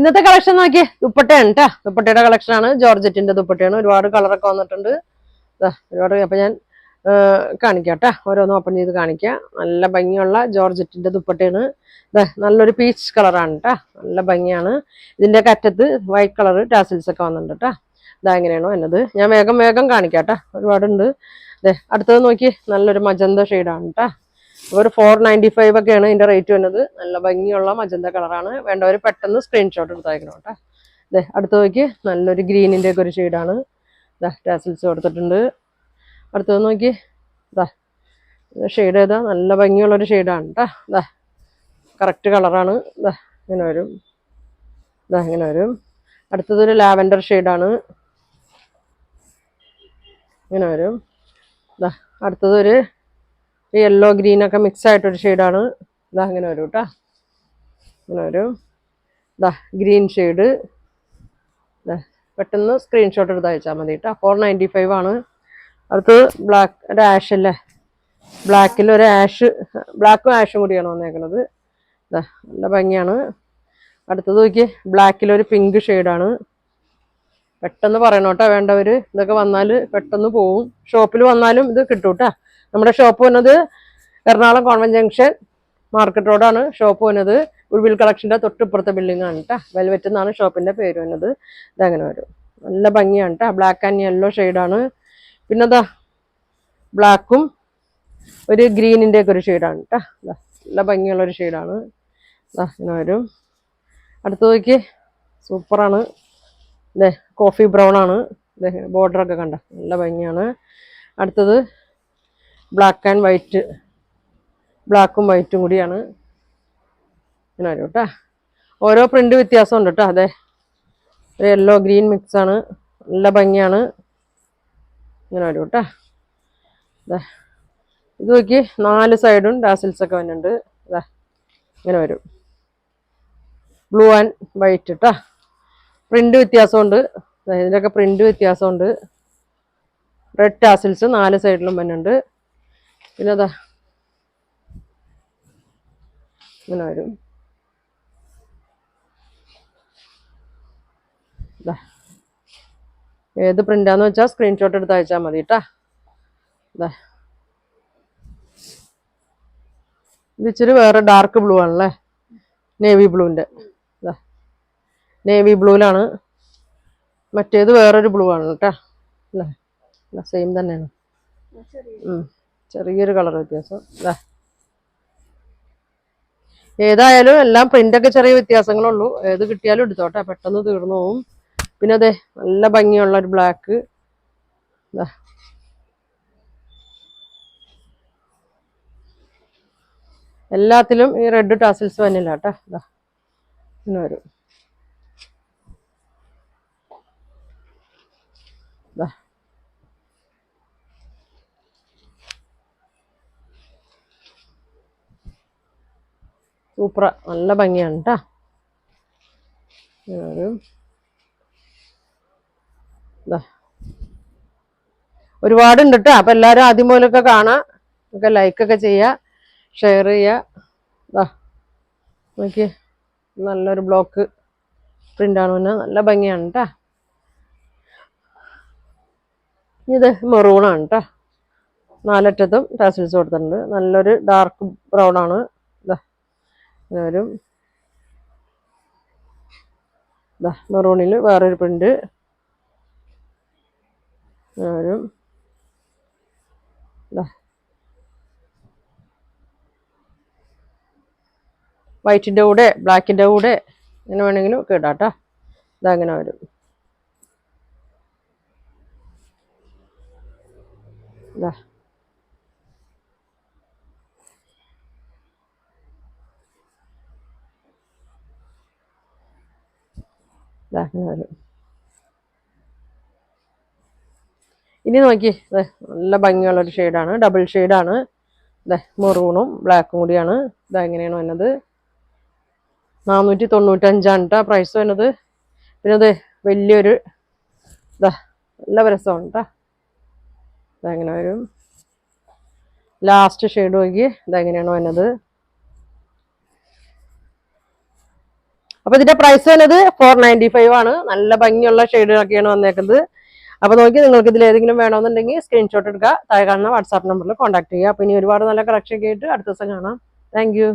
ഇന്നത്തെ കളക്ഷൻ നോക്കിയേ, ദുപ്പട്ടയാണ് കേട്ടാ. ദുപ്പട്ടയുടെ കളക്ഷൻ ആണ്. ജോർജറ്റിന്റെ ദുപ്പട്ടയാണ്. ഒരുപാട് കളറൊക്കെ വന്നിട്ടുണ്ട്. ഒരുപാട്. അപ്പൊ ഞാൻ കാണിക്കാം കേട്ടാ. ഓരോന്നും ഓപ്പൺ ചെയ്ത് കാണിക്കാം. നല്ല ഭംഗിയുള്ള ജോർജറ്റിന്റെ ദുപ്പട്ടയാണ്. നല്ലൊരു പീച്ച് കളറാണ് കേട്ടാ. നല്ല ഭംഗിയാണ്. ഇതിന്റെ അറ്റത്ത് വൈറ്റ് കളർ ടാസിൽസ് ഒക്കെ വന്നിട്ടുണ്ട് കേട്ടാ. എങ്ങനെയാണോ എന്നത് ഞാൻ വേഗം വേഗം കാണിക്കാം കേട്ടാ. ഒരുപാടുണ്ട്. അടുത്തത് നോക്കി, നല്ലൊരു മജന്ത ഷെയ്ഡാണ് കേട്ടാ. ഒരു 495 ഒക്കെയാണ് ഇതിന്റെ റേറ്റ് വരുന്നത്. നല്ല ഭംഗിയുള്ള മജന്ത കളറാണ്. വേണ്ടവർ പെട്ടെന്ന് സ്ക്രീൻഷോട്ട് എടുത്തയക്കണം കേട്ടോ. അടുത്ത് നോക്കി, നല്ലൊരു ഗ്രീനിന്റെ ഒക്കെ ഒരു ഷെയ്ഡാണ്. ടാസിൽസ് കൊടുത്തിട്ടുണ്ട്. അടുത്തത് നോക്കി, ഷെയ്ഡ് ഏതാ, നല്ല ഭംഗിയുള്ളൊരു ഷെയ്ഡാണ് കേട്ടോ. കറക്റ്റ് കളറാണ്. ഇങ്ങനെ വരും. ഇങ്ങനെ വരും. അടുത്തതൊരു ലാവൻഡർ ഷെയ്ഡാണ്. ഇങ്ങനെ വരും. അടുത്തതൊരു യെല്ലോ ഗ്രീൻ ഒക്കെ മിക്സ് ആയിട്ടൊരു ഷെയ്ഡാണ്. ഇങ്ങനെ വരും കേട്ടോ. ഇങ്ങനെ വരും. Green shade. പെട്ടെന്ന് സ്ക്രീൻഷോട്ട് എടുത്ത് അയച്ചാൽ മതി കേട്ടോ. 495 ആണ്. അടുത്ത് ബ്ലാക്ക്, ഒരു ആഷ് അല്ലേ. ബ്ലാക്കിൽ ഒരു ആഷ്, ബ്ലാക്കും ആഷും കൂടിയാണ് വന്നേക്കുന്നത്. നല്ല ഭംഗിയാണ്. അടുത്തത് നോക്കി, ബ്ലാക്കിലൊരു പിങ്ക് ഷെയ്ഡാണ്. പെട്ടെന്ന് പറയണം കേട്ടോ വേണ്ടവര്. ഇതൊക്കെ വന്നാൽ പെട്ടെന്ന് പോവും. ഷോപ്പിൽ വന്നാലും ഇത് കിട്ടും കേട്ടോ. നമ്മുടെ ഷോപ്പ് വന്നത് എറണാകുളം കോൺവെന്റ് ജംഗ്ഷൻ മാർക്കറ്റ് റോഡാണ് ഷോപ്പ് വന്നത്. ഉൾവിൽ കളക്ഷൻ്റെ തൊട്ടിപ്പുറത്തെ ബിൽഡിംഗ് ആണ് കേട്ടോ. വെൽവെറ്റ് എന്നാണ് ഷോപ്പിന്റെ പേര് വന്നത്. ഇതങ്ങനെ വരും. നല്ല ഭംഗിയാണ് കേട്ടോ. ബ്ലാക്ക് ആൻഡ് യെല്ലോ ഷെയ്ഡാണ്. പിന്നെ ബ്ലാക്കും ഒരു ഗ്രീനിന്റെ ഒക്കെ ഒരു ഷെയ്ഡാണ് കേട്ടോ. നല്ല ഭംഗിയുള്ളൊരു ഷെയ്ഡാണ്. ഇങ്ങനെ വരും. അടുത്ത് നോക്കി, സൂപ്പറാണ്. കോഫി ബ്രൗൺ ആണ്. ബോർഡറൊക്കെ കണ്ട നല്ല ഭംഗിയാണ്. അടുത്തത് ബ്ലാക്ക് ആൻഡ് വൈറ്റ്, ബ്ലാക്കും വൈറ്റും കൂടിയാണ്. ഇങ്ങനെ വരും കേട്ടോ. ഓരോ പ്രിന്റ് വ്യത്യാസം ഉണ്ട് കേട്ടോ. യെല്ലോ ഗ്രീൻ മിക്സ് ആണ്. നല്ല ഭംഗിയാണ്. ഇങ്ങനെ വരും കേട്ടോ. ഇത് നോക്കി, 4 സൈഡും ടാസിൽസ് ഒക്കെ വന്നിട്ടുണ്ട്. ഇങ്ങനെ വരും. ബ്ലൂ ആൻഡ് വൈറ്റ് കേട്ടോ. പ്രിന്റ് വ്യത്യാസമുണ്ട്. ഇതിൻ്റെയൊക്കെ പ്രിന്റ് വ്യത്യാസമുണ്ട്. റെഡ് ടാസിൽസ് 4 സൈഡിലും വന്നിട്ടുണ്ട്. പിന്നെ ഇങ്ങനെ വരും. ഏത് പ്രിന്റാന്ന് വെച്ചാൽ സ്ക്രീൻഷോട്ട് എടുത്ത് അയച്ചാൽ മതി കേട്ടാ. ഇത് ഇച്ചിരി വേറെ ഡാർക്ക് ബ്ലൂ ആണല്ലേ. നേവി ബ്ലൂവിൻ്റെ, നേവി ബ്ലൂവിലാണ്. മറ്റേത് വേറൊരു ബ്ലൂ ആണ് കേട്ടാ. അല്ലേ, സെയിം തന്നെയാണ്. ചെറിയൊരു കളർ വ്യത്യാസം. ഏതായാലും എല്ലാം പ്രിന്റൊക്കെ ചെറിയ വ്യത്യാസങ്ങളുള്ളൂ. ഏത് കിട്ടിയാലും എടുത്തോട്ടെ, പെട്ടെന്ന് തീർന്നു പോവും. പിന്നെ നല്ല ഭംഗിയുള്ള ഒരു ബ്ലാക്ക്. എല്ലാത്തിലും ഈ റെഡ് ടാസിൽസ് വന്നില്ല കേട്ടോ. ഇങ്ങനെ വരും. സൂപ്പറ, നല്ല ഭംഗിയാണ് കേട്ടാ. ഒരുപാടുണ്ട് കേട്ടോ. അപ്പൊ എല്ലാരും ആദ്യം പോലൊക്കെ കാണാം. ഒക്കെ ലൈക്കൊക്കെ ചെയ്യുക, ഷെയർ ചെയ്യുക. നോക്കിയേ, നല്ലൊരു ബ്ലോക്ക് പ്രിന്റാണ്. പിന്നെ നല്ല ഭംഗിയാണ് കേട്ടാ. ഇത് മെറൂണാണ് കേട്ടോ. 4 അറ്റത്തും ടാസിൽസ് കൊടുത്തിട്ടുണ്ട്. നല്ലൊരു ഡാർക്ക് ബ്രൗൺ ആണ്. വരും. മെറൂണിൽ വേറൊരു പ്രിന്റ് വരും. വൈറ്റിൻ്റെ കൂടെ ബ്ലാക്കിൻ്റെ കൂടെ ഇങ്ങനെ വേണമെങ്കിലും ഒക്കെ ഇടാം കേട്ടോ. ഇതങ്ങനെ വരും. അങ്ങനെ വരും. ഇനി നോക്കി, നല്ല ഭംഗിയുള്ളൊരു ഷെയ്ഡാണ്. ഡബിൾ ഷെയ്ഡാണ്. മെറൂണും ബ്ലാക്കും കൂടിയാണ്. എങ്ങനെയാണ് വന്നത്. 495 കേട്ടോ പ്രൈസ് വരുന്നത്. പിന്നെ വലിയൊരു നല്ല രസമാണ് കേട്ടോ. ഇതെങ്ങനെ വരും. ലാസ്റ്റ് ഷെയ്ഡ് നോക്കി, ഇതെങ്ങനെയാണ് വന്നത്. അപ്പൊ ഇതിന്റെ പ്രൈസ് വരുന്നത് 495 ആണ്. നല്ല ഭംഗിയുള്ള ഷെയ്ഡുകളൊക്കെയാണ് വന്നേക്കുന്നത്. അപ്പൊ നോക്കി നിങ്ങൾക്ക് ഇതിൽ ഏതെങ്കിലും വേണമെന്നുണ്ടെങ്കിൽ സ്ക്രീൻഷോട്ട് എടുക്കുക, താഴെ കാണുന്ന വാട്സാപ്പ് നമ്പറിൽ കോൺടാക്ട് ചെയ്യുക. അപ്പൊ ഇനി ഒരുപാട് നല്ല കളക്ഷൻ ഒക്കെ ആയിട്ട് അടുത്ത ദിവസം കാണാം. Thank you.